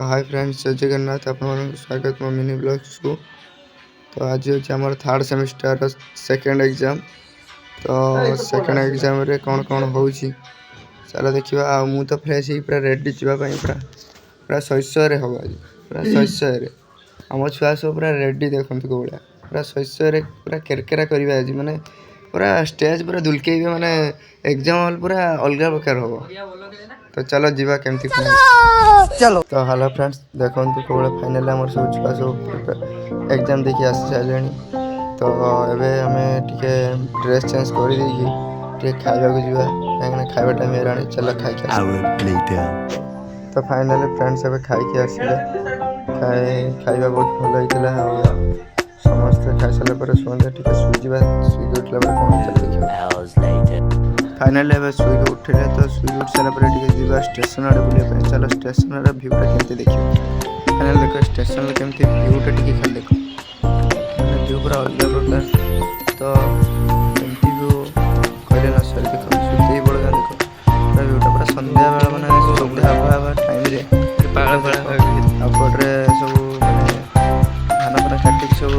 Hi friends, जय जगन्नाथ। आप स्वागत मो मिनी ब्लॉग्स को। तो आज होची हमर थर्ड सेमेस्टर सेकंड एग्जाम। तो सेकंड एग्जाम रे कौन कौन होची चलो देखिबा। आ मु तो फ्रेश ही पूरा रेडी जीवा पई पूरा शैशव रे हो आज पूरा शैशव रे हम छुआ सब पूरा रेडी देखंत को बळा पूरा शैशव रे पूरा केरकेरा करबा आज माने पूरा स्टेज पूरा दुलकेबे माने एग्जाम हॉल पूरा अलगा प्रकार हो। तो चलो जीवा केमती चलो। तो हेलो फ्रेंड्स, देखो कौन फाइनल आम सब छुआ सब एग्जाम देखी आसी सारे। तो एबे हमें टिके ड्रेस चेंज कर दी खाइबा को जीवा कहीं खाइबा टाइम है। चलो खाई तो फाइनली फ्रेंड्स एबे खाई आसिले। खाइबा बहुत भल होता समस्त खाई सारा पर सुंदर टिके सुईजा सुई उठला कौन चल फाइनली एबे सुई उठले। तो सुई उठ सारा पर टिके जीवा स्टेशन आड़े बुलिया। चलो स्टेशन रा व्यूटा केमती देखियो। फाइनल देखो स्टेशन रे केमती व्यूटा टिके खाली देखो माने व्यू पूरा अलग प्रकार। तो केमती व्यू कहले ना सर देखो सुई बड़ देखो पूरा व्यूटा पूरा संध्या बेला माने संध्या हवा टाइम रे पागल पागल अपरे सब माने धान पर काटिक सब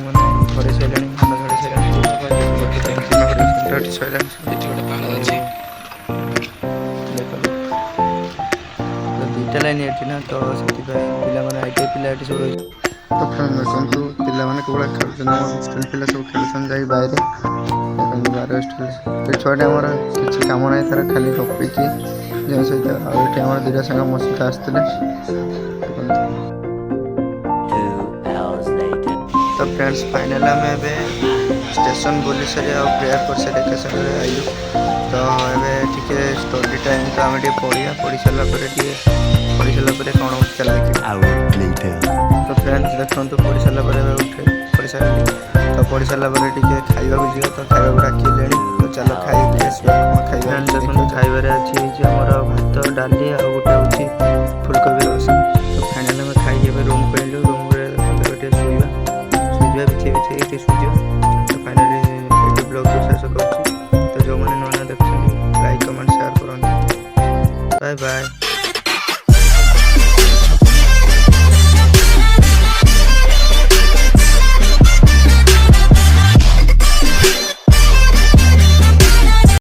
माने घरे सेलेनी धान घरे सेलेनी लाइन ना। तो पिला माने आईटी पिला एटी सब रही। तो फ्रेंड देखंतु पिला माने कोबला खेलछन हॉस्टल पिला सब खेलछन जाई बाहर देखंतु बाहर हॉस्टल छोटे हमर किछि काम नै तार खाली टॉपिक की जे सहित आ एटी हमर दिरा संग मस्त आस्तले। तो फ्रेंड्स फाइनल में बे स्टेशन बोली सरे और प्रेयर कर सरे के सरे आइलु। तो एबे टिके स्टोरी टाइम तो हम टिके पढ़ी सारा पर कौन चल देखिए। तो फ्रेंड्स देखो तो पढ़ी सारा पर उठे पढ़ी सारा। तो पढ़ी सारा पर टिके खाइबा को जीवा। तो खाइबा को डाकी लेनी। तो चलो खाई खाइबा देखो खाइबारे अछि जे हमर भात डाली आ गोटे होची फुलकोबी रस। तो फाइनल में खाई एबे रूम को एलु। रूम रे गोटे सुइबा बिछे एटी सुइजो। तो फाइनली एटी ब्लॉग को शेष करछि। तो जो माने नना देखछन लाइक कमेंट शेयर करन। Bye bye.